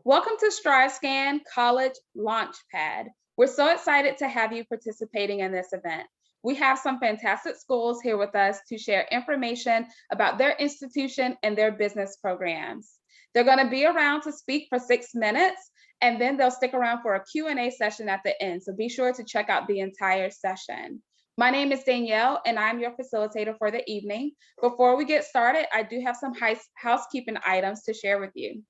Welcome to StriveScan College Launchpad. We're so excited to have you participating in this event. We have some fantastic schools here with us to share information about their institution and their business programs. They're going to be around to speak for 6 minutes, and then they'll stick around for a Q&A session at the end. So be sure to check out the entire session. My name is Danielle, and I'm your facilitator for the evening. Before we get started, I do have some housekeeping items to share with you.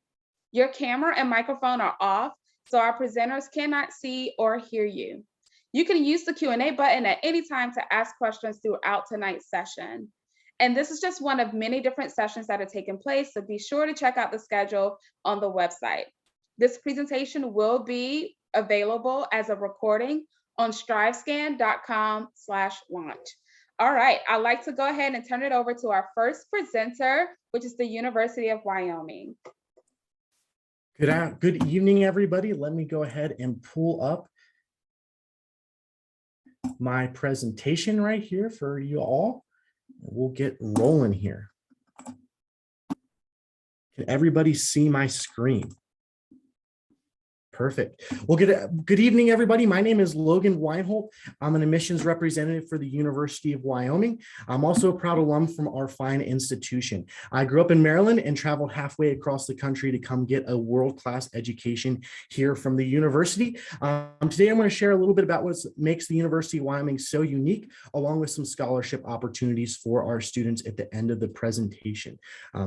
Your camera and microphone are off, so our presenters cannot see or hear you. You can use the Q&A button at any time to ask questions throughout tonight's session. And this is just one of many different sessions that are taking place, so be sure to check out the schedule on the website. This presentation will be available as a recording on strivescan.com/launch. All right, I'd like to go ahead and turn it over to our first presenter, which is the University of Wyoming. Good evening, everybody. Let me go ahead and pull up my presentation right here for you all. We'll get rolling here. Can everybody see my screen? Perfect. Well, good evening, everybody. My name is Logan Weinholt. I'm an admissions representative for the University of Wyoming. I'm also a proud alum from our fine institution. I grew up in Maryland and traveled halfway across the country to come get a world-class education here from the university. Today, I'm going to share a little bit about what makes the University of Wyoming so unique, along with some scholarship opportunities for our students at the end of the presentation.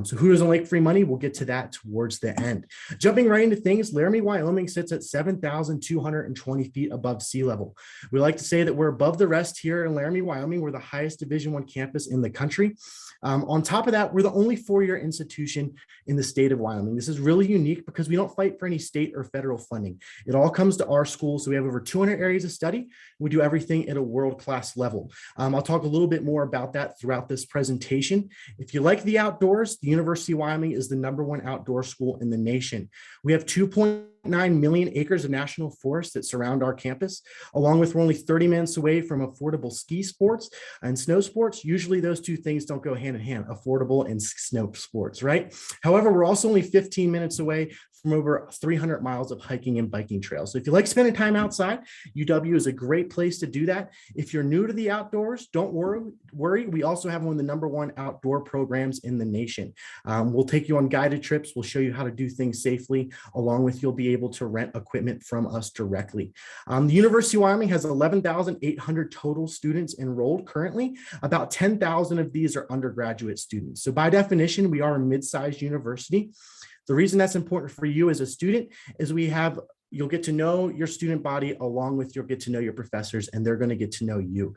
So who doesn't like free money? We'll get to that towards the end. Jumping right into things, Laramie, Wyoming sits at 7,220 feet above sea level. We like to say that we're above the rest here in Laramie, Wyoming. We're the highest Division I campus in the country. On top of that, we're the only four-year institution in the state of Wyoming. This is really unique because we don't fight for any state or federal funding. It all comes to our school. So we have over 200 areas of study. We do everything at a world-class level. I'll talk a little bit more about that throughout this presentation. If you like the outdoors, the University of Wyoming is the #1 outdoor school in the nation. We have 2.9 million acres of national forest that surround our campus, along with we're only 30 minutes away from affordable ski sports and snow sports. Usually those two things don't go hand in hand, affordable and snow sports, right? However, we're also only 15 minutes away from over 300 miles of hiking and biking trails. So if you like spending time outside, UW is a great place to do that. If you're new to the outdoors, don't worry. We also have one of the #1 outdoor programs in the nation. We'll take you on guided trips. We'll show you how to do things safely, along with you'll be able to rent equipment from us directly. The University of Wyoming has 11,800 total students enrolled currently. About 10,000 of these are undergraduate students. So by definition, we are a mid-sized university. The reason that's important for you as a student is you'll get to know your student body along with you'll get to know your professors, and they're going to get to know you.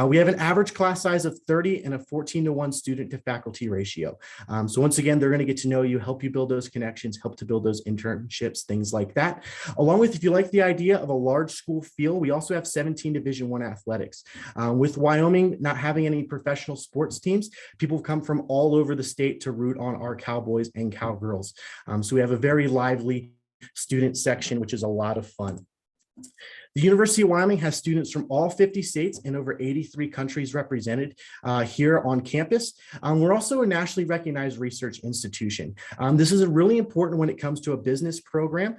We have an average class size of 30 and a 14-to-1 student to faculty ratio. So once again, they're going to get to know you, help you build those connections, help to build those internships, things like that. Along with, if you like the idea of a large school feel, we also have 17 Division I athletics. With Wyoming not having any professional sports teams, people come from all over the state to root on our Cowboys and Cowgirls. So we have a very lively student section, which is a lot of fun. The University of Wyoming has students from all 50 states and over 83 countries represented here on campus. We're also a nationally recognized research institution. This is really important when it comes to a business program.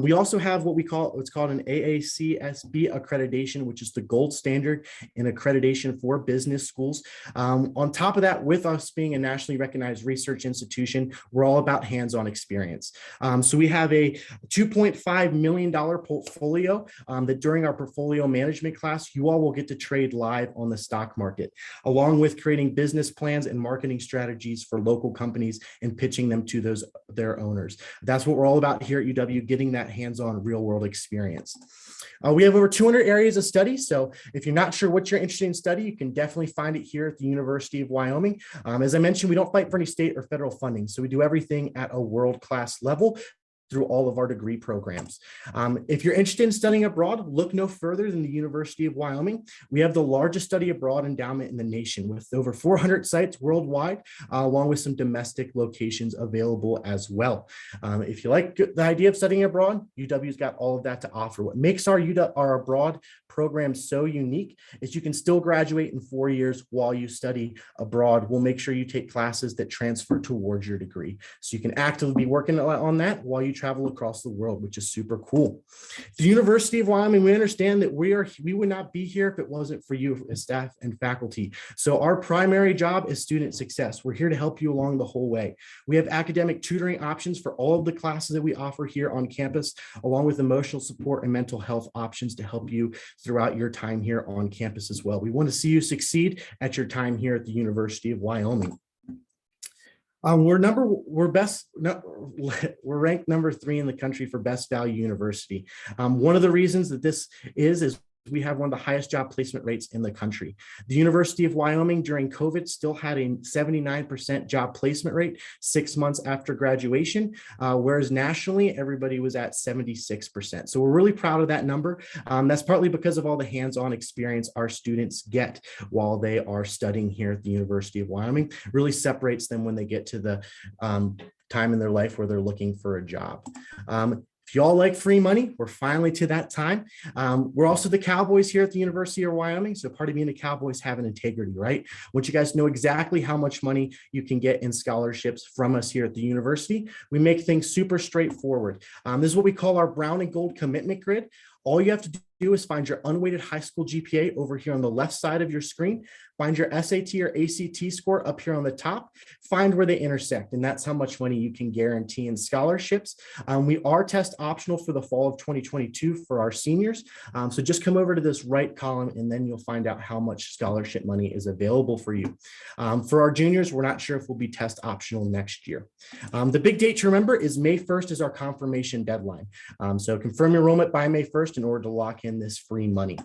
We also have what's called an AACSB accreditation, which is the gold standard in accreditation for business schools. On top of that, with us being a nationally recognized research institution, we're all about hands-on experience. So we have a $2.5 million portfolio that during our portfolio management class, you all will get to trade live on the stock market, along with creating business plans and marketing strategies for local companies and pitching them to their owners. That's what we're all about here at UW, getting that hands-on real-world experience. We have over 200 areas of study. So if you're not sure what you're interested in study, you can definitely find it here at the University of Wyoming. As I mentioned, we don't fight for any state or federal funding. So we do everything at a world-class level through all of our degree programs. If you're interested in studying abroad, look no further than the University of Wyoming. We have the largest study abroad endowment in the nation with over 400 sites worldwide, along with some domestic locations available as well. If you like the idea of studying abroad, UW's got all of that to offer. What makes our abroad program so unique is you can still graduate in 4 years while you study abroad. We'll make sure you take classes that transfer towards your degree. So you can actively be working on that while you travel across the world, which is super cool. The University of Wyoming, we understand that we would not be here if it wasn't for you as staff and faculty. So our primary job is student success. We're here to help you along the whole way. We have academic tutoring options for all of the classes that we offer here on campus, along with emotional support and mental health options to help you throughout your time here on campus as well. We want to see you succeed at your time here at the University of Wyoming. We're ranked number 3 in the country for best value university. One of the reasons that this is we have one of the highest job placement rates in the country. The University of Wyoming during COVID still had a 79% job placement rate 6 months after graduation, whereas nationally everybody was at 76%. So we're really proud of that number. That's partly because of all the hands-on experience our students get while they are studying here at the University of Wyoming. It really separates them when they get to the time in their life where they're looking for a job. If you all like free money, we're finally to that time. We're also the Cowboys here at the University of Wyoming. So part of being a Cowboy is having integrity, right? I want you guys to know exactly how much money you can get in scholarships from us here at the university. We make things super straightforward. This is what we call our brown and gold commitment grid. All you have to do is find your unweighted high school GPA over here on the left side of your screen. Find your SAT or ACT score up here on the top. Find where they intersect, and that's how much money you can guarantee in scholarships. We are test optional for the fall of 2022 for our seniors. So just come over to this right column, and then you'll find out how much scholarship money is available for you. For our juniors, we're not sure if we'll be test optional next year. The big date to remember is May 1st is our confirmation deadline. So confirm your enrollment by May 1st in order to lock in this free money.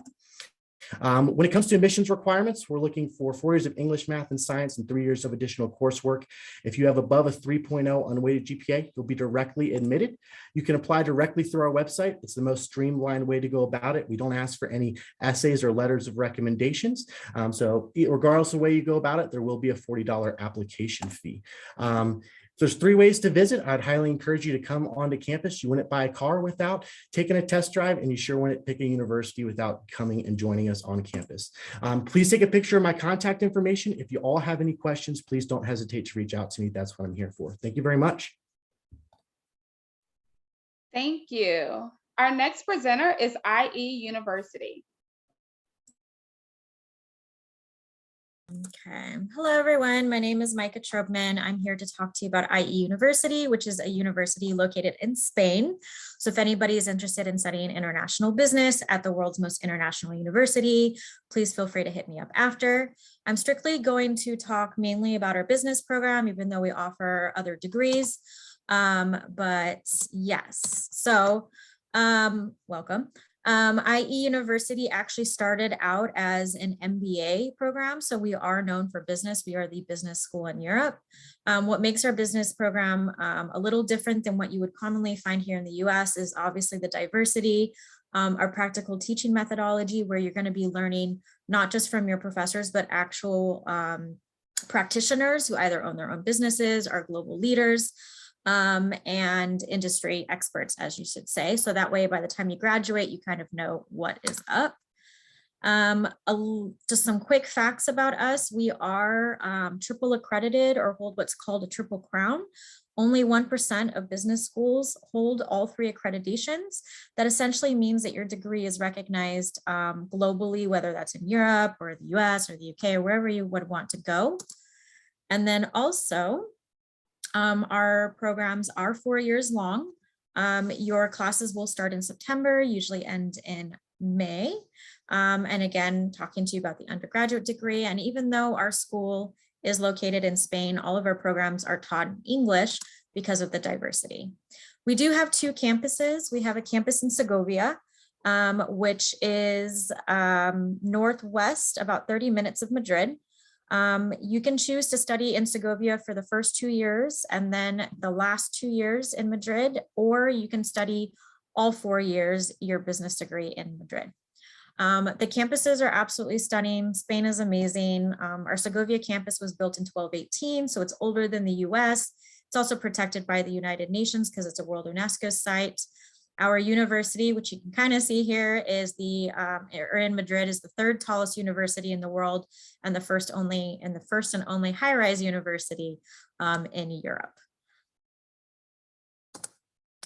When it comes to admissions requirements, we're looking for 4 years of English, math, and science and 3 years of additional coursework. If you have above a 3.0 unweighted GPA, you'll be directly admitted. You can apply directly through our website. It's the most streamlined way to go about it. We don't ask for any essays or letters of recommendations. So regardless of the way you go about it, there will be a $40 application fee. There's 3 ways to visit. I'd highly encourage you to come onto campus. You wouldn't buy a car without taking a test drive, and you sure wouldn't pick a university without coming and joining us on campus. Please take a picture of my contact information. If you all have any questions, please don't hesitate to reach out to me. That's what I'm here for. Thank you very much. Thank you. Our next presenter is IE University. Okay. Hello, everyone. My name is Micah Trobman. I'm here to talk to you about IE University, which is a university located in Spain. So if anybody is interested in studying international business at the world's most international university, please feel free to hit me up after. I'm strictly going to talk mainly about our business program, even though we offer other degrees. But yes, so welcome. IE University actually started out as an MBA program. So we are known for business. We are the business school in Europe. What makes our business program a little different than what you would commonly find here in the US is obviously the diversity, our practical teaching methodology, where you're going to be learning not just from your professors, but actual practitioners who either own their own businesses, are global leaders, and industry experts, as you should say. So that way, by the time you graduate, you kind of know what is up. Just some quick facts about us. We are triple accredited, or hold what's called a triple crown. Only 1% of business schools hold all 3 accreditations. That essentially means that your degree is recognized globally, whether that's in Europe or the US or the UK or wherever you would want to go. And then also, our programs are 4 years long. Your classes will start in September, usually end in May. And again, talking to you about the undergraduate degree. And even though our school is located in Spain, all of our programs are taught in English because of the diversity. We do have 2 campuses. We have a campus in Segovia, which is northwest, about 30 minutes of Madrid. You can choose to study in Segovia for the first 2 years and then the last 2 years in Madrid, or you can study all 4 years your business degree in Madrid. The campuses are absolutely stunning. Spain is amazing. Our Segovia campus was built in 1218, so it's older than the US. It's also protected by the United Nations because it's a World UNESCO site. Our university, which you can kind of see here, is in Madrid, is the 3rd tallest university in the world and the first and only high-rise university in Europe.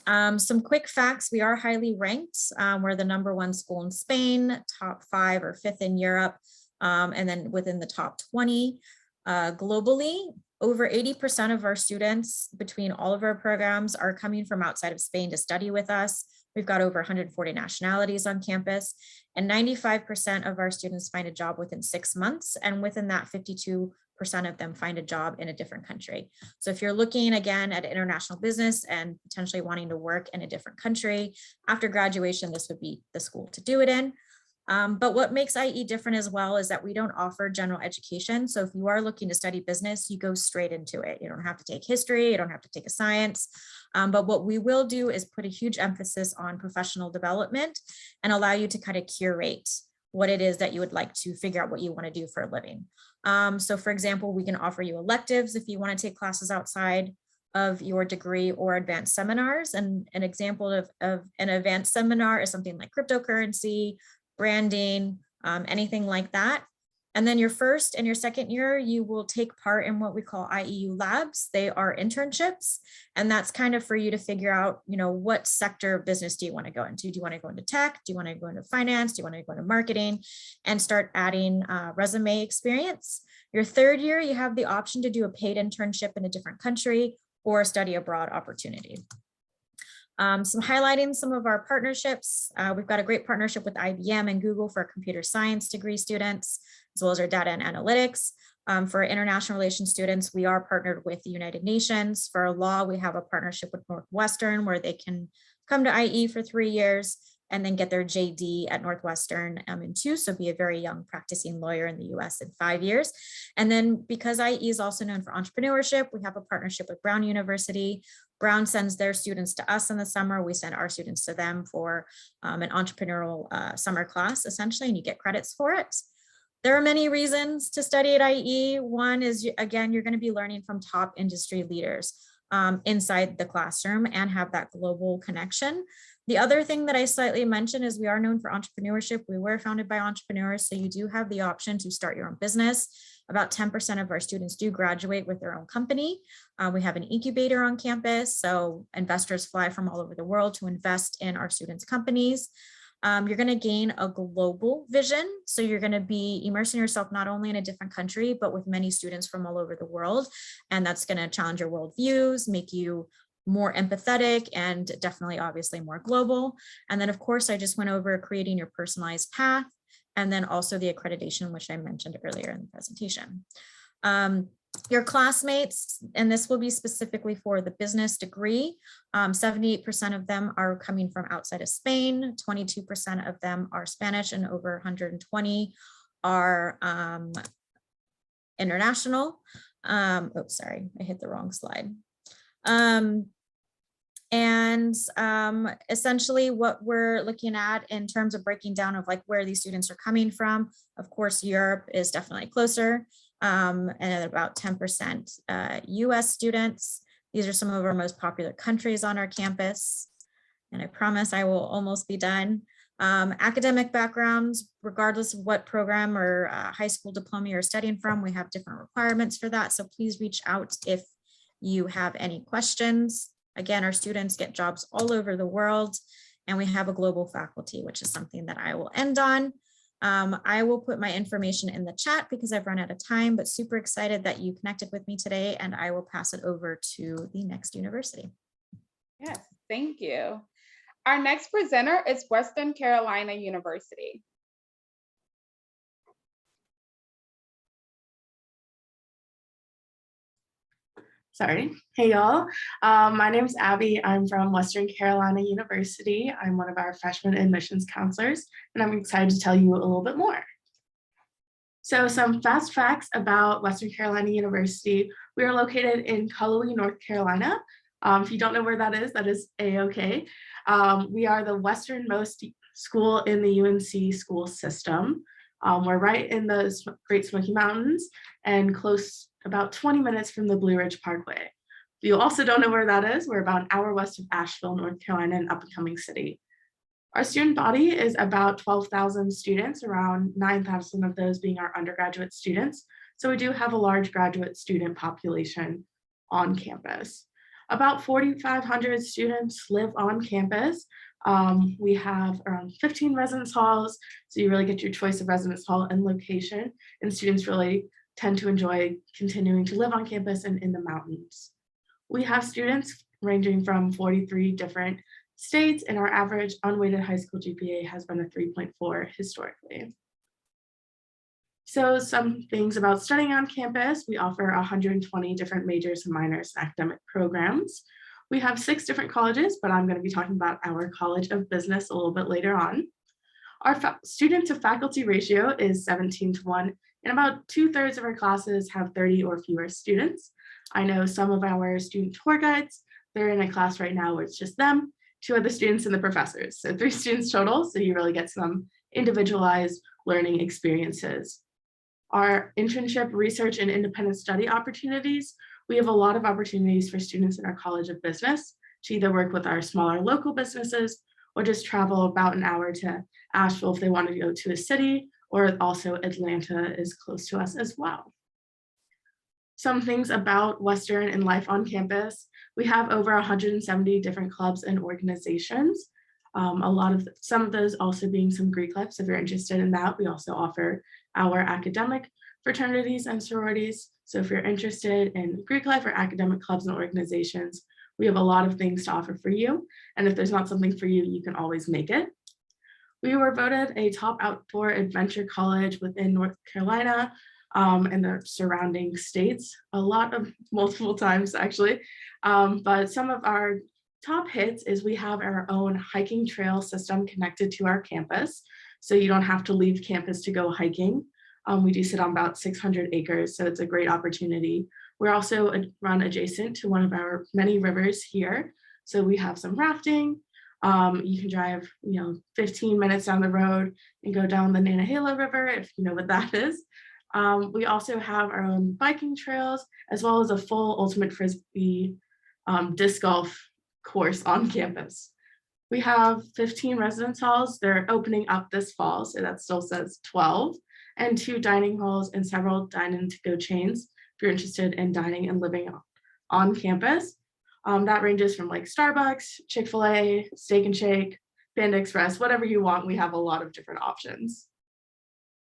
Some quick facts: we are highly ranked. We're the #1 school in Spain, top 5 or 5th in Europe, and then within the top 20 globally. Over 80% of our students between all of our programs are coming from outside of Spain to study with us. We've got over 140 nationalities on campus, and 95% of our students find a job within 6 months. And within that, 52% of them find a job in a different country. So if you're looking again at international business and potentially wanting to work in a different country after graduation, this would be the school to do it in. But what makes IE different as well is that we don't offer general education. So if you are looking to study business, you go straight into it. You don't have to take history, you don't have to take a science. But what we will do is put a huge emphasis on professional development and allow you to kind of curate what it is that you would like to figure out what you want to do for a living. So for example, we can offer you electives if you want to take classes outside of your degree or advanced seminars. And an example of an advanced seminar is something like cryptocurrency, branding, anything like that. And then your first and your second year, you will take part in what we call IEU labs. They are internships, and that's kind of for you to figure out, what sector of business do you want to go into? Do you want to go into tech? Do you want to go into finance? Do you want to go into marketing? And start adding resume experience. Your third year, you have the option to do a paid internship in a different country or a study abroad opportunity. Some highlighting some of our partnerships. We've got a great partnership with IBM and Google for computer science degree students, as well as our data and analytics. For international relations students, we are partnered with the United Nations. For law, we have a partnership with Northwestern where they can come to IE for 3 years and then get their JD at Northwestern in 2, so be a very young practicing lawyer in the US in 5 years. And then because IE is also known for entrepreneurship, we have a partnership with Brown University. Brown sends their students to us in the summer. We send our students to them for an entrepreneurial summer class, essentially, and you get credits for it. There are many reasons to study at IE. One is, again, you're going to be learning from top industry leaders inside the classroom and have that global connection. The other thing that I slightly mentioned is we are known for entrepreneurship. We were founded by entrepreneurs, so you do have the option to start your own business. About 10% of our students do graduate with their own company. We have an incubator on campus, so investors fly from all over the world to invest in our students' companies. You're going to gain a global vision. So you're going to be immersing yourself not only in a different country, but with many students from all over the world. And that's going to challenge your worldviews, make you more empathetic, and definitely obviously more global. And then of course, I just went over creating your personalized path, and then also the accreditation, which I mentioned earlier in the presentation. Your classmates, and this will be specifically for the business degree, 78% of them are coming from outside of Spain, 22% of them are Spanish, and over 120 are international. Oh, sorry, I hit the wrong slide. Essentially what we're looking at in terms of breaking down of like where these students are coming from, of course, Europe is definitely closer, and about 10% US students. These are some of our most popular countries on our campus, and I promise I will almost be done. Academic backgrounds, regardless of what program or high school diploma you're studying from, we have different requirements for that, so please reach out if you have any questions. Again, our students get jobs all over the world, and we have a global faculty, which is something that I will end on. I will put my information in the chat because I've run out of time, but super excited that you connected with me today, and I will pass it over to the next university. Yes, thank you. Our next presenter is Western Carolina University. Sorry. Hey, y'all. My name's Abby. I'm from Western Carolina University. I'm one of our freshman admissions counselors, and I'm excited to tell you a little bit more. So some fast facts about Western Carolina University. We are located in Cullowhee, North Carolina. If you don't know where that is a-okay. We are the westernmost school in the UNC school system. We're right in the Great Smoky Mountains and close, about 20 minutes from the Blue Ridge Parkway. If you also don't know where that is, we're about an hour west of Asheville, North Carolina, an up-and-coming city. Our student body is about 12,000 students, around 9,000 of those being our undergraduate students. So we do have a large graduate student population on campus. About 4,500 students live on campus. We have around 15 residence halls, so you really get your choice of residence hall and location, and students really tend to enjoy continuing to live on campus and in the mountains. We have students ranging from 43 different states, and our average unweighted high school GPA has been a 3.4 historically. So some things about studying on campus: we offer 120 different majors and minors and academic programs. We have 6 different colleges, but I'm going to be talking about our College of Business a little bit later on. Our student to faculty ratio is 17:1, and about 2/3 of our classes have 30 or fewer students. I know some of our student tour guides, they're in a class right now where it's just them, 2 other students, and the professors. So 3 students total, so you really get some individualized learning experiences. Our internship, research, and independent study opportunities: we have a lot of opportunities for students in our College of Business to either work with our smaller local businesses or just travel about an hour to Asheville if they want to go to a city, or also Atlanta is close to us as well. Some things about Western and life on campus: we have over 170 different clubs and organizations. Some of those also being some Greek life. If you're interested in that, we also offer our academic fraternities and sororities. So if you're interested in Greek life or academic clubs and organizations, we have a lot of things to offer for you. And if there's not something for you, you can always make it. We were voted a top outdoor adventure college within North Carolina and the surrounding states, multiple times actually. But some of our top hits is we have our own hiking trail system connected to our campus, so you don't have to leave campus to go hiking. We do sit on about 600 acres, so it's a great opportunity. We're also run adjacent to one of our many rivers here, so we have some rafting. You can drive 15 minutes down the road and go down the Nantahala River, if you know what that is. We also have our own biking trails, as well as a full ultimate frisbee disc golf course on campus. We have 15 residence halls. They're opening up this fall, so that still says 12, and 2 dining halls and several dine-in-to-go chains if you're interested in dining and living on campus. That ranges from like Starbucks, Chick-fil-A, Steak and Shake, Panda Express, whatever you want. We have a lot of different options.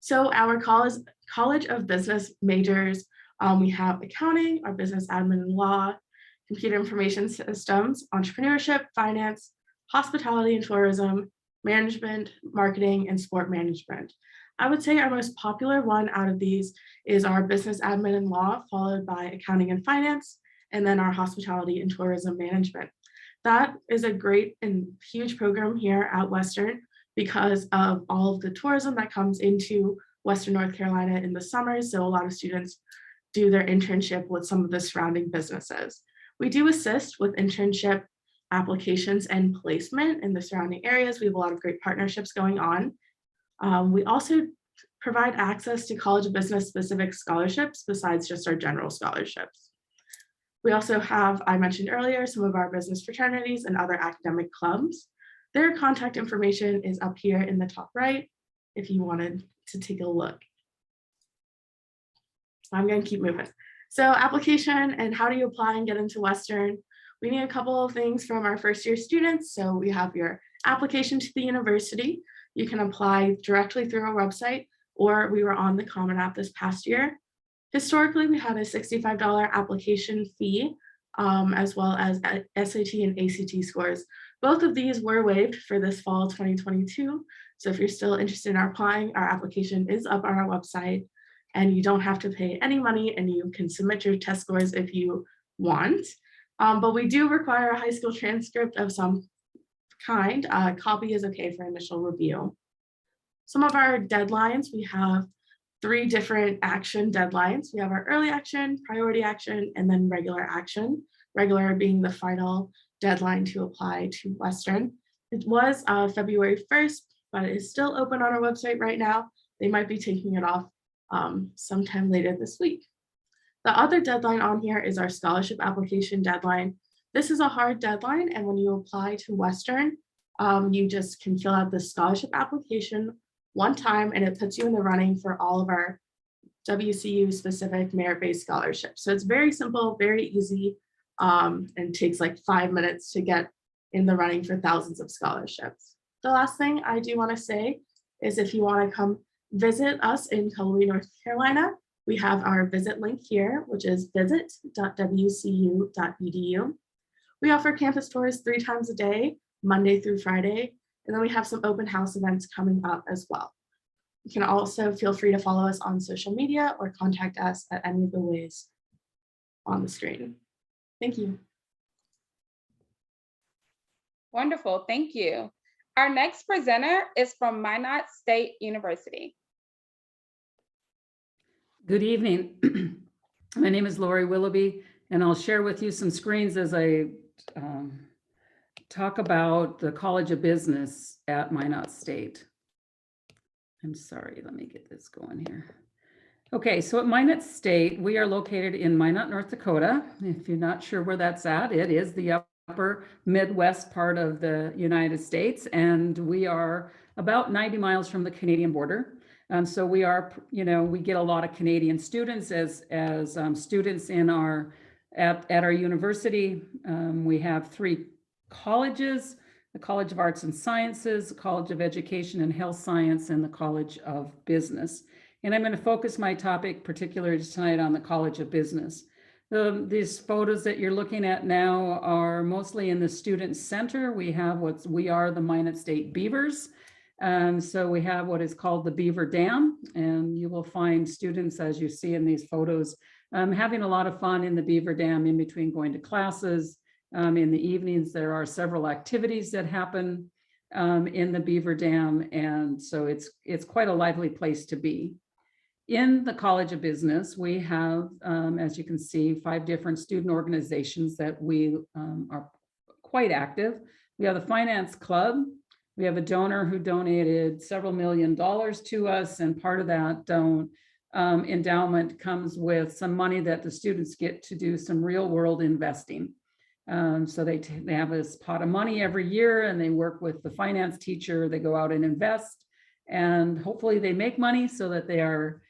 So our College of Business majors, we have accounting, our business admin and law, computer information systems, entrepreneurship, finance, hospitality and tourism, management, marketing, and sport management. I would say our most popular one out of these is our business admin and law, followed by accounting and finance, and then our hospitality and tourism management. That is a great and huge program here at Western because of all of the tourism that comes into Western North Carolina in the summer. So a lot of students do their internship with some of the surrounding businesses. We do assist with internship applications and placement in the surrounding areas. We have a lot of great partnerships going on. We also provide access to College of Business specific scholarships besides just our general scholarships. We also have, I mentioned earlier, some of our business fraternities and other academic clubs. Their contact information is up here in the top right if you wanted to take a look. I'm going to keep moving. So application and how do you apply and get into Western? We need a couple of things from our first year students. So we have your application to the university. You can apply directly through our website, or we were on the Common App this past year. Historically, we had a $65 application fee, as well as SAT and ACT scores. Both of these were waived for this fall 2022. So if you're still interested in applying, our application is up on our website, and you don't have to pay any money, and you can submit your test scores if you want. But we do require a high school transcript of some kind. A copy is okay for initial review. Some of our deadlines, we have 3 different action deadlines. We have our early action, priority action, and then regular action. Regular being the final deadline to apply to Western. It was February 1st, but it is still open on our website right now. They might be taking it off sometime later this week. The other deadline on here is our scholarship application deadline. This is a hard deadline, and when you apply to Western, you just can fill out the scholarship application one time, and it puts you in the running for all of our WCU specific merit-based scholarships. So it's very simple, very easy. and takes like 5 minutes to get in the running for thousands of scholarships. The last thing I do want to say is if you want to come visit us in Cullowhee, North Carolina, we have our visit link here, which is visit.wcu.edu. We offer campus tours 3 times a day, Monday through Friday, and then we have some open house events coming up as well. You can also feel free to follow us on social media or contact us at any of the ways on the screen. Thank you. Wonderful, thank you. Our next presenter is from Minot State University. Good evening. My name is Lori Willoughby, and I'll share with you some screens as I talk about the College of Business at Minot State. I'm sorry, let me get this going here. Okay, so at Minot State, we are located in Minot, North Dakota. If you're not sure where that's at, it is the upper Midwest part of the United States, and we are about 90 miles from the Canadian border. So we are, we get a lot of Canadian students as students in at our university. We have 3 colleges: the College of Arts and Sciences, the College of Education and Health Science, and the College of Business. And I'm going to focus my topic particularly tonight on the College of Business. These photos that you're looking at now are mostly in the Student Center. We are the Minot State Beavers. So we have what is called the Beaver Dam, and you will find students, as you see in these photos, having a lot of fun in the Beaver Dam in between going to classes. In the evenings, there are several activities that happen in the Beaver Dam, and so it's quite a lively place to be. In the College of Business, we have, as you can see, 5 different student organizations that we are quite active. We have the Finance Club. We have a donor who donated several $1 million to us, and part of that endowment comes with some money that the students get to do some real world investing. So they have this pot of money every year, and they work with the finance teacher. They go out and invest, and hopefully they make money so that they are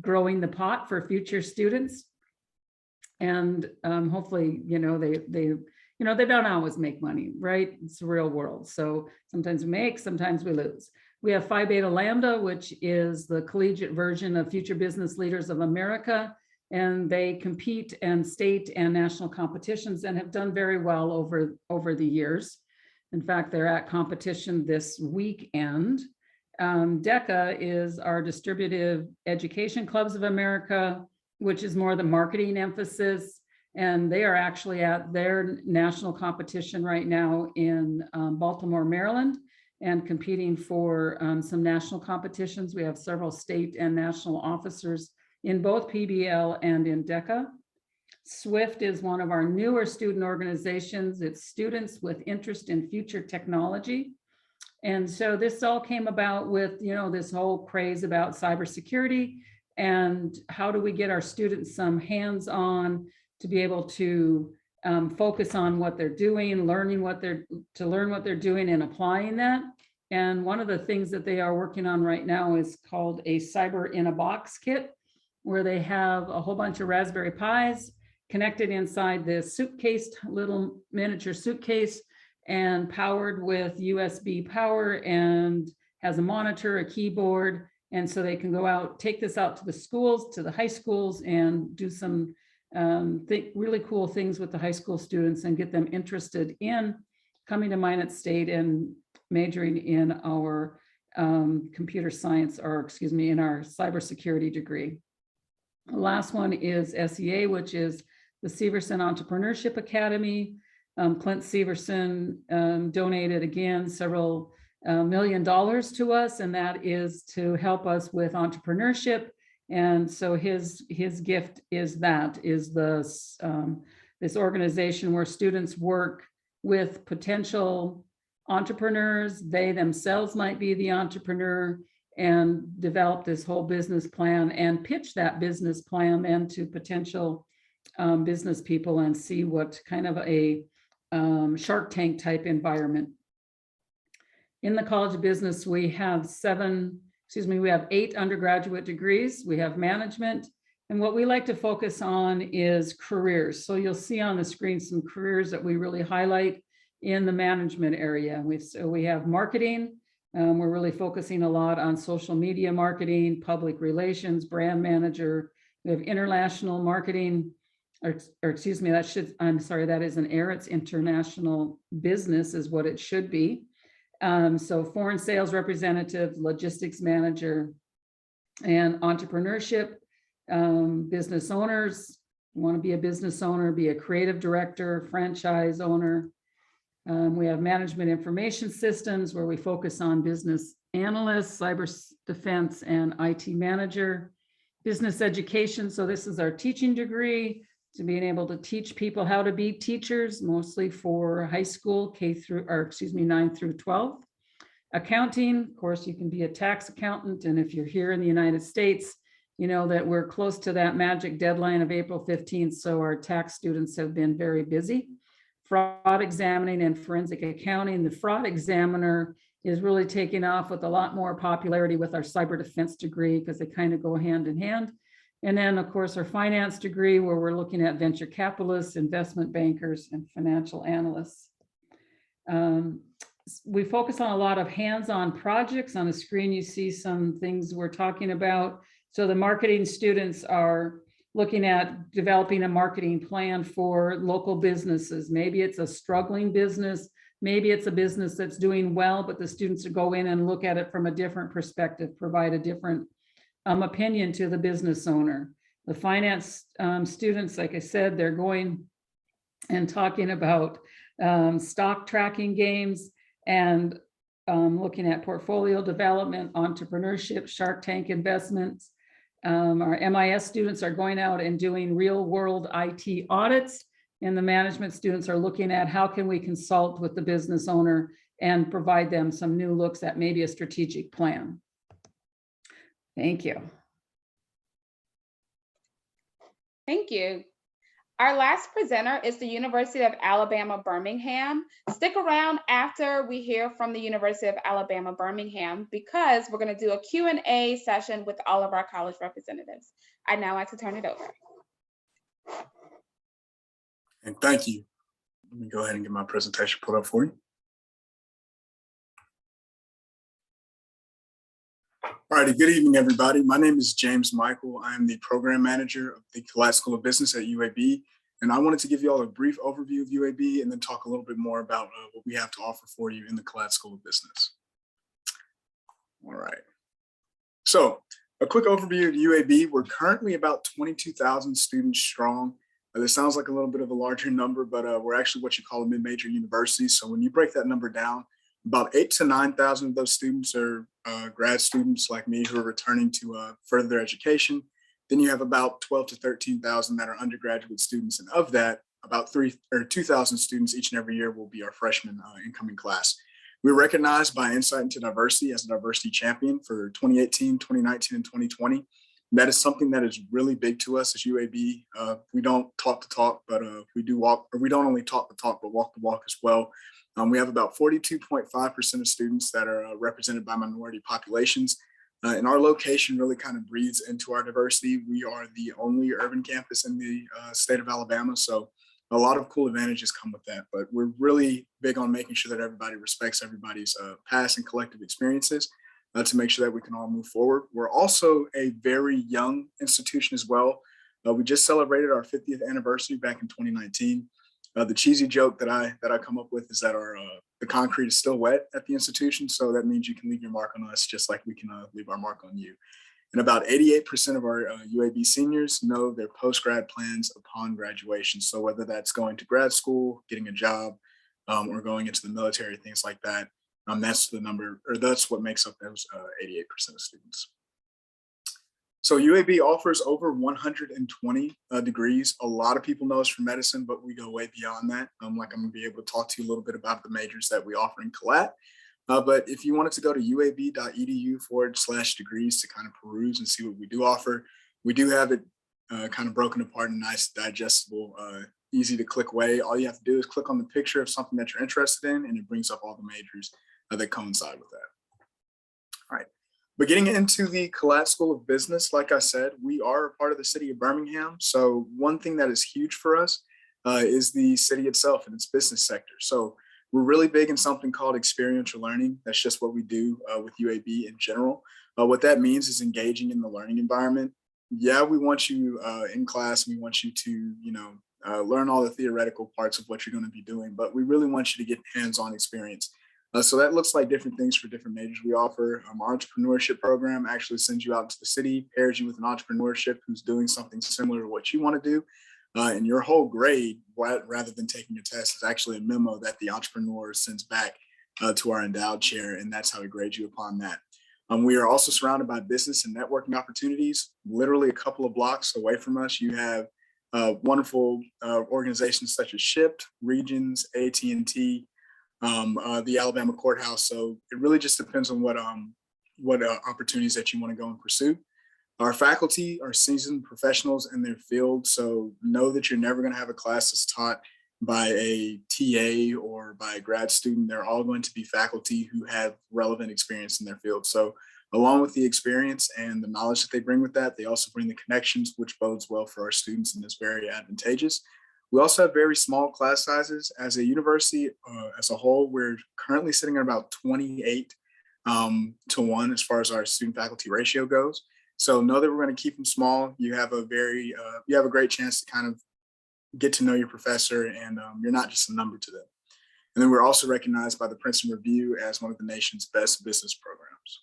growing the pot for future students. And hopefully, they don't always make money, right? It's the real world. So sometimes we make, sometimes we lose. We have Phi Beta Lambda, which is the collegiate version of Future Business Leaders of America. And they compete in state and national competitions and have done very well over the years. In fact, they're at competition this weekend. DECA is our Distributive Education Clubs of America, which is more the marketing emphasis. And they are actually at their national competition right now in Baltimore, Maryland, and competing for some national competitions. We have several state and national officers in both PBL and in DECA. SWIFT is one of our newer student organizations. It's students with interest in future technology. And so this all came about with, this whole craze about cybersecurity and how do we get our students some hands-on to be able to focus on what they're doing, learn what they're doing and applying that. And one of the things that they are working on right now is called a Cyber in a Box kit, where they have a whole bunch of Raspberry Pis connected inside this suitcase, little miniature suitcase, and powered with USB power, and has a monitor, a keyboard. And so they can go out, take this out to the schools, to the high schools, and do some really cool things with the high school students and get them interested in coming to Minot State and majoring in our computer science, or in our cybersecurity degree. The last one is SEA, which is the Severson Entrepreneurship Academy. Clint Severson donated again several $1 million to us, and that is to help us with entrepreneurship. And so his gift is this organization where students work with potential entrepreneurs. They themselves might be the entrepreneur, and develop this whole business plan and pitch that business plan then to potential business people and see what kind of a Shark Tank type environment. In the College of Business, we have 8 undergraduate degrees. We have management, And what we like to focus on is careers. So you'll see on the screen some careers that we really highlight in the management area. We have marketing. We're really focusing a lot on social media marketing, public relations, brand manager. We have international marketing, or excuse me, I'm sorry, that is an error. It's international business is what it should be. So foreign sales representative, logistics manager, and entrepreneurship. Business owners, want to be a business owner, be a creative director, franchise owner. We have management information systems where we focus on business analysts, cyber defense, and IT manager. Business education, so this is our teaching degree, to being able to teach people how to be teachers, mostly for high school, 9 through 12. Accounting, of course, you can be a tax accountant, and if you're here in the United States, you know that we're close to that magic deadline of April 15th, so our tax students have been very busy. Fraud examining and forensic accounting. The fraud examiner is really taking off with a lot more popularity with our cyber defense degree because they kind of go hand in hand. And then, of course, our finance degree, where we're looking at venture capitalists, investment bankers, and financial analysts. We focus on a lot of hands-on projects. On the screen, you see some things we're talking about. So the marketing students are looking at developing a marketing plan for local businesses. Maybe it's a struggling business. Maybe it's a business that's doing well, but the students go in and look at it from a different perspective, provide a different opinion to the business owner. The finance students, like I said, they're going and talking about stock tracking games and looking at portfolio development, entrepreneurship, Shark Tank investments. Our MIS students are going out and doing real world IT audits, and the management students are looking at how can we consult with the business owner and provide them some new looks at maybe a strategic plan. Thank you. Thank you. Our last presenter is the University of Alabama, Birmingham. Stick around after we hear from the University of Alabama, Birmingham, because we're going to do a Q&A session with all of our college representatives. I'd now like to turn it over. And thank you. Let me go ahead and get my presentation put up for you. All righty, good evening, everybody. My name is James Michael. I am the program manager of the Collette School of Business at UAB, and I wanted to give you all a brief overview of UAB and then talk a little bit more about what we have to offer for you in the Collette School of Business. All right. So a quick overview of UAB. We're currently about 22,000 students strong. This sounds like a little bit of a larger number, but we're actually what you call a mid-major university. So when you break that number down, about 8,000 to 9,000 of those students are grad students like me who are returning to further their education. Then you have about 12,000 to 13,000 that are undergraduate students. And of that, about 2,000 students each and every year will be our freshman incoming class. We were recognized by Insight into Diversity as a diversity champion for 2018, 2019, and 2020. That is something that is really big to us as UAB. We don't talk the talk, but we do walk, or we don't only talk the talk, but walk the walk as well. We have about 42.5% of students that are represented by minority populations. And our location really kind of breathes into our diversity. We are the only urban campus in the state of Alabama. So a lot of cool advantages come with that. But we're really big on making sure that everybody respects everybody's past and collective experiences to make sure that we can all move forward. We're also a very young institution as well. We just celebrated our 50th anniversary back in 2019. The cheesy joke that I come up with is that the concrete is still wet at the institution, so that means you can leave your mark on us just like we can leave our mark on you. And about 88% of our UAB seniors know their post-grad plans upon graduation. So whether that's going to grad school, getting a job, or going into the military, things like that, that's the number, or that's what makes up those 88% of students. So UAB offers over 120 degrees. A lot of people know us from medicine, but we go way beyond that. Like I'm gonna be able to talk to you a little bit about the majors that we offer in Collette. But if you wanted to go to uab.edu/degrees to kind of peruse and see what we do offer, we do have it kind of broken apart in a nice, digestible, easy to click way. All you have to do is click on the picture of something that you're interested in, and it brings up all the majors that coincide with that. All right. But getting into the Collette School of Business, like I said, we are a part of the city of Birmingham. So one thing that is huge for us is the city itself and its business sector. So we're really big in something called experiential learning. That's just what we do with UAB in general. What that means is engaging in the learning environment. Yeah, we want you in class. We want you to, learn all the theoretical parts of what you're going to be doing, but we really want you to get hands-on experience. So that looks like different things for different majors we offer. Our entrepreneurship program actually sends you out into the city, pairs you with an entrepreneurship who's doing something similar to what you want to do. And your whole grade, rather than taking a test, is actually a memo that the entrepreneur sends back to our endowed chair, and that's how we grade you upon that. We are also surrounded by business and networking opportunities. Literally a couple of blocks away from us, you have wonderful organizations such as Shipt, Regions, AT&T, the Alabama Courthouse. So it really just depends on what opportunities that you want to go and pursue. Our faculty are seasoned professionals in their field, so know that you're never going to have a class that's taught by a TA or by a grad student. They're all going to be faculty who have relevant experience in their field. So along with the experience and the knowledge that they bring with that, they also bring the connections, which bodes well for our students and is very advantageous. We also have very small class sizes. As a university as a whole, we're currently sitting at about 28 to 1 as far as our student faculty ratio goes. So know that we're going to keep them small. You have a great chance to kind of get to know your professor, and you're not just a number to them. And then we're also recognized by the Princeton Review as one of the nation's best business programs.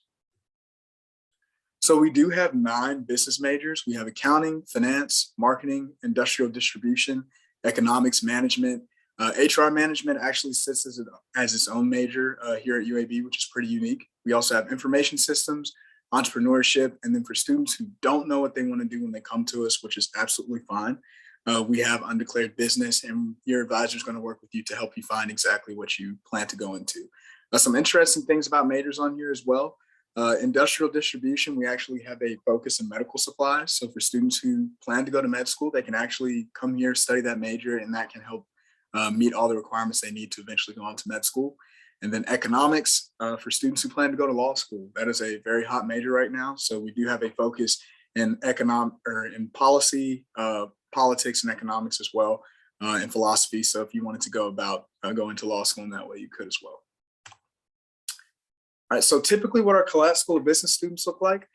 So we do have 9 business majors. We have accounting, finance, marketing, industrial distribution, economics, management. HR management actually sits as its own major here at UAB, which is pretty unique. We also have information systems, entrepreneurship, and then for students who don't know what they want to do when they come to us, which is absolutely fine, we have undeclared business, and your advisor is going to work with you to help you find exactly what you plan to go into. Some interesting things about majors on here as well. Industrial distribution, we actually have a focus in medical supplies. So for students who plan to go to med school, they can actually come here, study that major, and that can help meet all the requirements they need to eventually go on to med school. And then economics for students who plan to go to law school. That is a very hot major right now. So we do have a focus in policy, politics and economics as well, and philosophy. So if you wanted to go into law school in that way, you could as well. All right, so typically what our Collette School of Business students look like,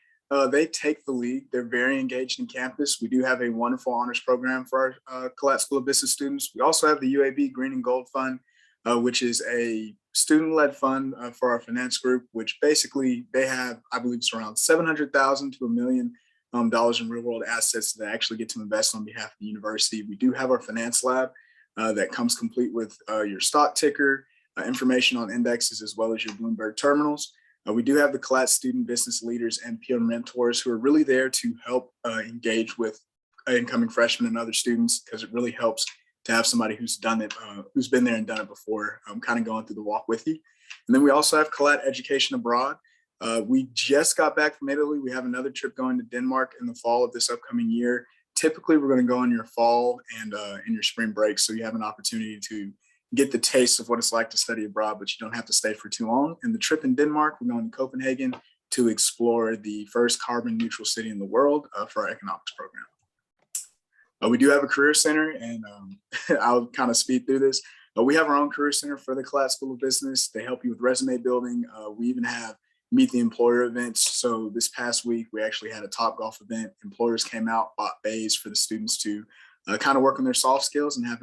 they take the lead. They're very engaged in campus. We do have a wonderful honors program for our Collette School of Business students. We also have the UAB Green and Gold Fund, which is a student-led fund for our finance group, which basically they have, I believe it's around $700,000 to $1 million in real-world assets that actually get to invest on behalf of the university. We do have our finance lab that comes complete with your stock ticker, information on indexes, as well as your Bloomberg terminals. We do have the Collette student business leaders and peer mentors who are really there to help engage with incoming freshmen and other students, because it really helps to have somebody who's done it, who's been there and done it before, kind of going through the walk with you. And then we also have Collette Education Abroad. We just got back from Italy. We have another trip going to Denmark in the fall of this upcoming year. Typically, we're going to go in your fall and in your spring break, so you have an opportunity to get the taste of what it's like to study abroad, but you don't have to stay for too long. And the trip in Denmark, we're going to Copenhagen to explore the first carbon neutral city in the world for our economics program. We do have a career center, and I'll kind of speed through this. But we have our own career center for the Collette School of Business. They help you with resume building. We even have meet the employer events. So this past week, we actually had a Topgolf event. Employers came out, bought bays for the students to kind of work on their soft skills and have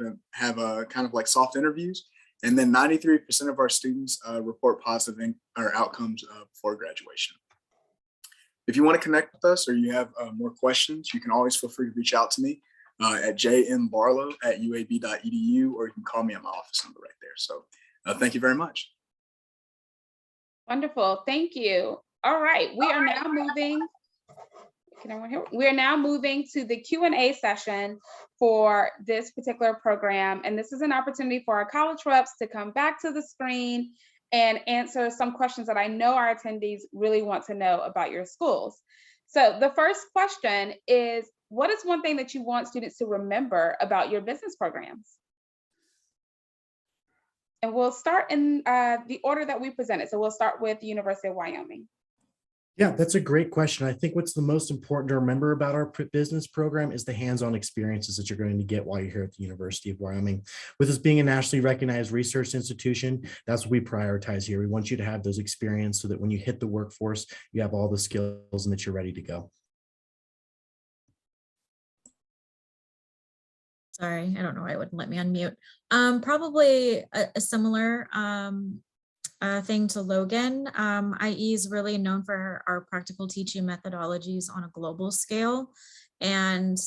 a kind of like soft interviews. And then 93% of our students report positive outcomes before graduation. If you want to connect with us or you have more questions, you can always feel free to reach out to me at jmbarlow@uab.edu, or you can call me at my office number right there. So thank you very much. Wonderful, thank you. All right, we are now moving. Can everyone hear? We are now moving to the Q&A session for this particular program. And this is an opportunity for our college reps to come back to the screen and answer some questions that I know our attendees really want to know about your schools. So the first question is, what is one thing that you want students to remember about your business programs? And we'll start in the order that we presented. So we'll start with the University of Wyoming. Yeah, that's a great question. I think what's the most important to remember about our business program is the hands-on experiences that you're going to get while you're here at the University of Wyoming. With us being a nationally recognized research institution, that's what we prioritize here. We want you to have those experiences so that when you hit the workforce, you have all the skills and that you're ready to go. Sorry, I don't know why it wouldn't let me unmute. Probably a similar thing to Logan. IE is really known for our practical teaching methodologies on a global scale and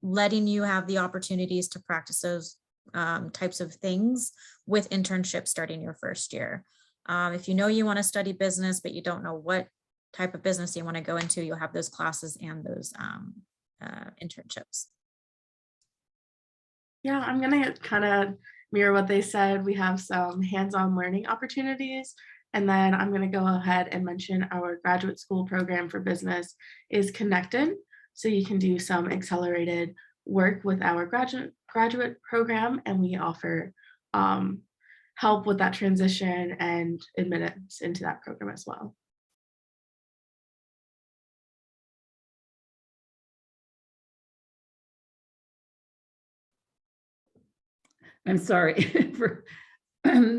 letting you have the opportunities to practice those types of things with internships starting your first year. If you know you want to study business, but you don't know what type of business you want to go into, you'll have those classes and those internships. Yeah, I'm gonna kind of mirror what they said. We have some hands-on learning opportunities, and then I'm gonna go ahead and mention our graduate school program for business is Connected. So you can do some accelerated work with our graduate program, and we offer help with that transition and admittance into that program as well. I'm sorry.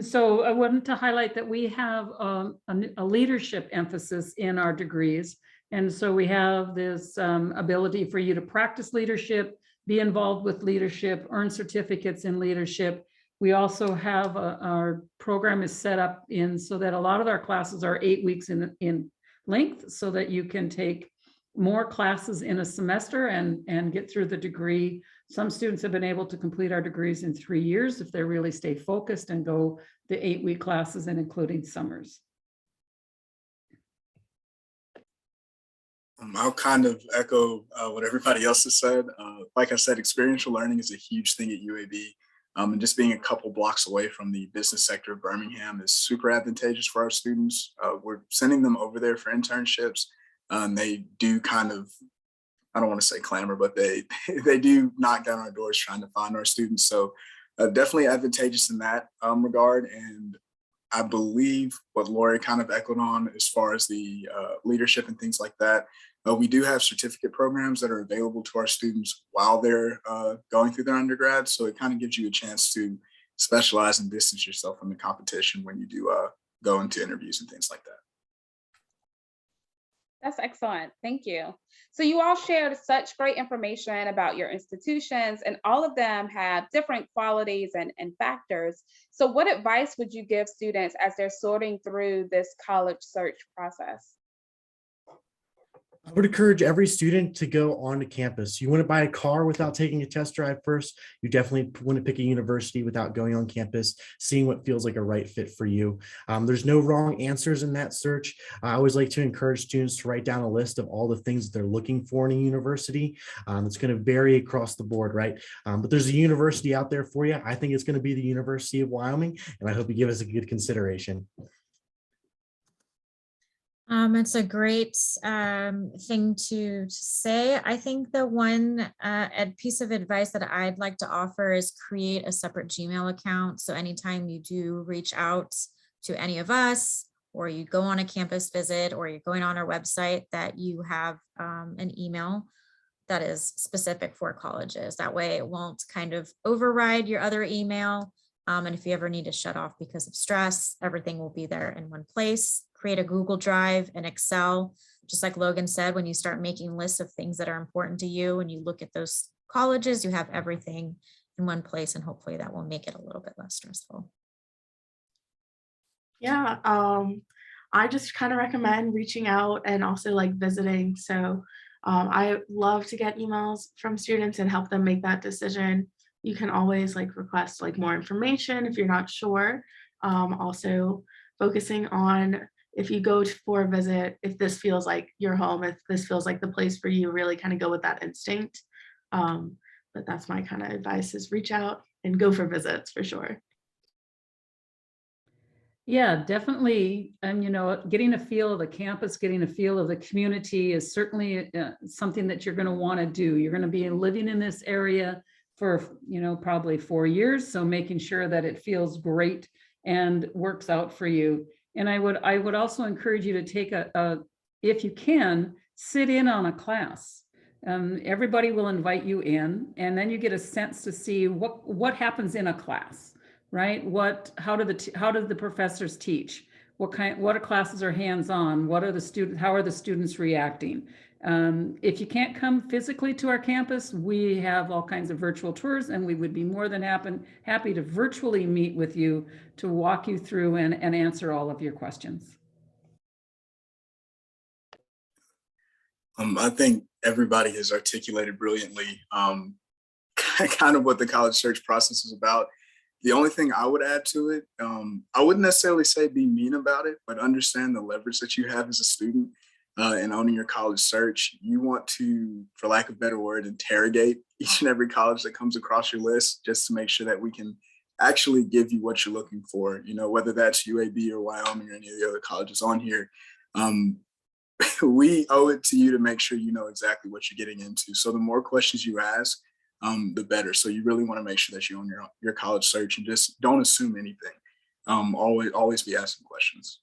So I wanted to highlight that we have a leadership emphasis in our degrees. And so we have this ability for you to practice leadership, be involved with leadership, earn certificates in leadership. We also have our program is set up in so that a lot of our classes are 8 weeks in length so that you can take more classes in a semester and get through the degree. Some students have been able to complete our degrees in 3 years if they really stay focused and go the 8-week classes and including summers. I'll kind of echo what everybody else has said. Like I said, experiential learning is a huge thing at UAB. And just being a couple blocks away from the business sector of Birmingham is super advantageous for our students. We're sending them over there for internships. They do kind of, I don't want to say clamor, but they do knock down our doors trying to find our students. So definitely advantageous in that regard. And I believe what Lori kind of echoed on as far as the leadership and things like that. We do have certificate programs that are available to our students while they're going through their undergrad. So it kind of gives you a chance to specialize and distance yourself from the competition when you do go into interviews and things like that. That's excellent. Thank you. So you all shared such great information about your institutions, and all of them have different qualities and factors. So what advice would you give students as they're sorting through this college search process? I would encourage every student to go onto campus. You wouldn't buy a car without taking a test drive first. You definitely wouldn't pick a university without going on campus, seeing what feels like a right fit for you. There's no wrong answers in that search. I always like to encourage students to write down a list of all the things that they're looking for in a university. It's going to vary across the board, right? But there's a university out there for you. I think it's going to be the University of Wyoming, and I hope you give us a good consideration. It's a great thing to say. I think the one piece of advice that I'd like to offer is create a separate Gmail account. So anytime you do reach out to any of us, or you go on a campus visit, or you're going on our website, that you have an email that is specific for colleges. That way it won't kind of override your other email. And if you ever need to shut off because of stress, everything will be there in one place. Create a Google Drive, an Excel, just like Logan said, when you start making lists of things that are important to you and you look at those colleges, you have everything in one place, and hopefully that will make it a little bit less stressful. Yeah, I just kind of recommend reaching out and also like visiting. So I love to get emails from students and help them make that decision. You can always like request like more information if you're not sure. Also focusing on, if you go for a visit, if this feels like your home, if this feels like the place for you, really kind of go with that instinct. But that's my kind of advice, is reach out and go for visits for sure. Yeah, definitely. And, you know, getting a feel of the campus, getting a feel of the community is certainly something that you're going to want to do. You're going to be living in this area for, you know, probably 4 years. So making sure that it feels great and works out for you. And I would also encourage you to take if you can, sit in on a class. Everybody will invite you in, and then you get a sense to see what happens in a class, right? How do the professors teach? What classes are hands-on? How are the students reacting? If you can't come physically to our campus, we have all kinds of virtual tours, and we would be more than happy to virtually meet with you to walk you through and answer all of your questions. I think everybody has articulated brilliantly kind of what the college search process is about. The only thing I would add to it, I wouldn't necessarily say be mean about it, but understand the leverage that you have as a student in owning your college search. You want to, for lack of a better word, interrogate each and every college that comes across your list just to make sure that we can actually give you what you're looking for, whether that's UAB or Wyoming or any of the other colleges on here. We owe it to you to make sure you know exactly what you're getting into. So the more questions you ask, the better. So you really want to make sure that you own your college search and just don't assume anything. Always be asking questions.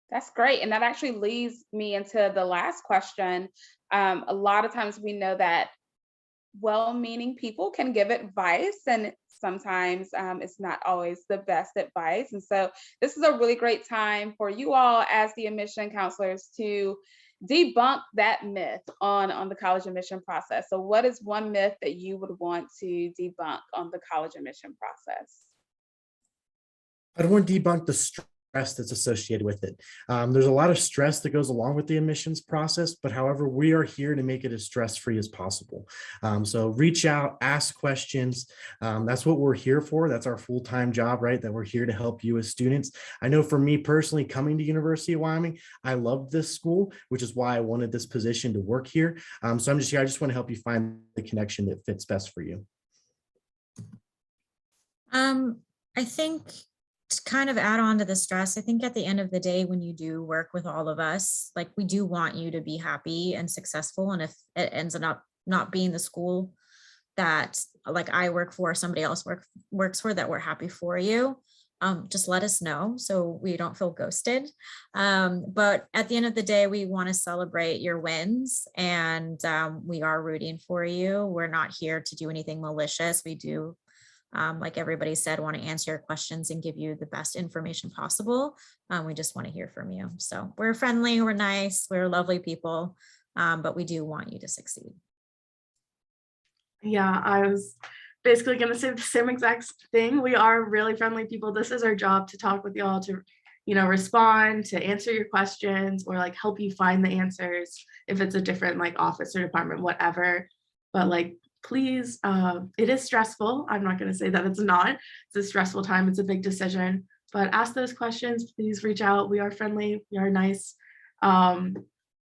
That's great. And that actually leads me into the last question. A lot of times we know that well-meaning people can give advice, and sometimes it's not always the best advice. And so this is a really great time for you all as the admission counselors to debunk that myth on the college admission process. So what is one myth that you would want to debunk on the college admission process? I'd want to debunk the stress that's associated with it. There's a lot of stress that goes along with the admissions process, but however, we are here to make it as stress-free as possible. So reach out, ask questions. That's what we're here for. That's our full-time job, right? That we're here to help you as students. I know for me personally, coming to University of Wyoming, I loved this school, which is why I wanted this position to work here. So I'm just here. I just want to help you find the connection that fits best for you. I think to kind of add on to the stress, I think at the end of the day, when you do work with all of us, like we do want you to be happy and successful. And if it ends up not being the school that like I work for, somebody else works for, that we're happy for you, just let us know so we don't feel ghosted. But at the end of the day, we want to celebrate your wins, and we are rooting for you. We're not here to do anything malicious. We do, like everybody said, want to answer your questions and give you the best information possible. We just want to hear from you. So we're friendly, we're nice, we're lovely people, but we do want you to succeed. Yeah, I was basically going to say the same exact thing. We are really friendly people. This is our job, to talk with y'all, to respond, to answer your questions, or like help you find the answers if it's a different like office or department, whatever. But like, please, it is stressful. I'm not going to say that it's not. It's a stressful time. It's a big decision, but ask those questions. Please reach out. We are friendly. We are nice.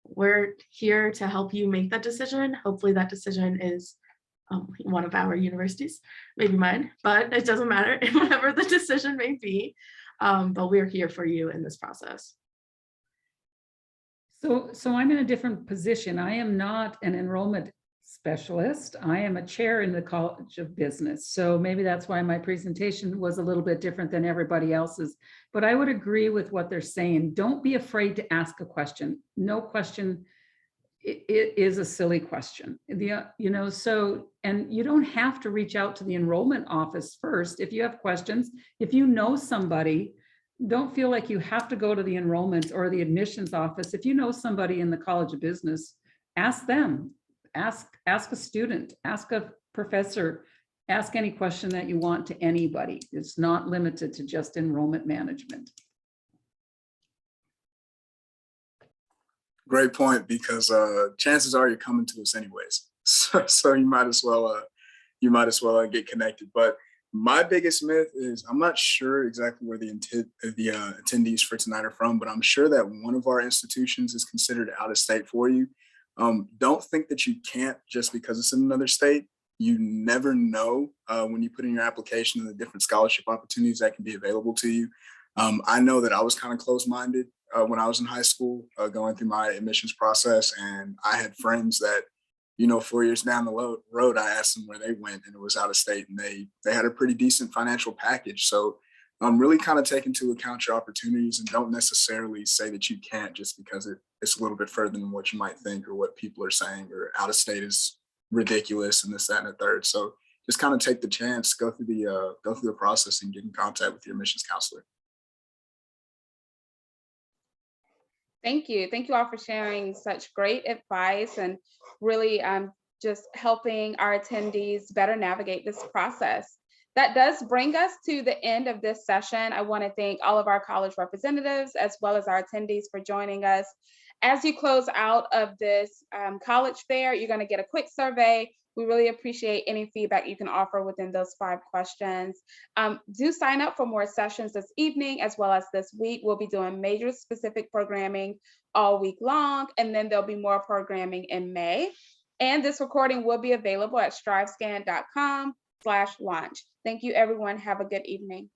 We're here to help you make that decision. Hopefully that decision is one of our universities, maybe mine, but it doesn't matter, whatever the decision may be. But we're here for you in this process. So I'm in a different position. I am not an enrollment specialist. I am a chair in the College of Business. So maybe that's why my presentation was a little bit different than everybody else's. But I would agree with what they're saying. Don't be afraid to ask a question. No question it is a silly question. So, and you don't have to reach out to the enrollment office first. If you have questions, if you know somebody, don't feel like you have to go to the enrollment or the admissions office. If you know somebody in the College of Business, ask them. Ask a student, ask a professor, ask any question that you want to anybody. It's not limited to just enrollment management. Great point, because chances are you're coming to us anyways. So you might as well get connected. But my biggest myth is, I'm not sure exactly where the attendees for tonight are from, but I'm sure that one of our institutions is considered out of state for you. Don't think that you can't just because it's in another state. You never know when you put in your application and the different scholarship opportunities that can be available to you. I know that I was kind of closed-minded when I was in high school, going through my admissions process, and I had friends that, 4 years down the road, I asked them where they went, and it was out of state, and they had a pretty decent financial package. So Really kind of take into account your opportunities and don't necessarily say that you can't just because it's a little bit further than what you might think or what people are saying, or out of state is ridiculous and this, that, and the third. So just kind of take the chance, go through the process and get in contact with your admissions counselor. Thank you. Thank you all for sharing such great advice and really just helping our attendees better navigate this process. That does bring us to the end of this session. I want to thank all of our college representatives as well as our attendees for joining us. As you close out of this college fair, you're going to get a quick survey. We really appreciate any feedback you can offer within those 5 questions. Do sign up for more sessions this evening as well as this week. We'll be doing major specific programming all week long, and then there'll be more programming in May. And this recording will be available at strivescan.com/launch. Thank you, everyone. Have a good evening.